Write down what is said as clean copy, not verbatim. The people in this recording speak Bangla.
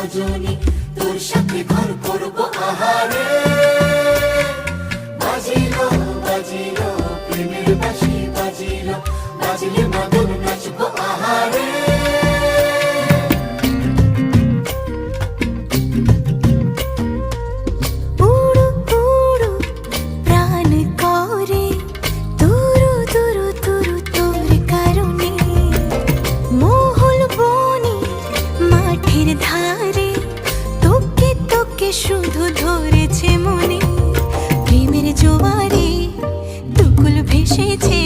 রজনী, তোর সাথে ঘর করবো আহারে। বাজিলো বাজিলো প্রেমের বাঁশি, বাজিলো বাজিলে মদন নাচবো আহারে। শুধু ধরেছে মনে প্রেমের জোয়ারে দুকুল ভেসেছে।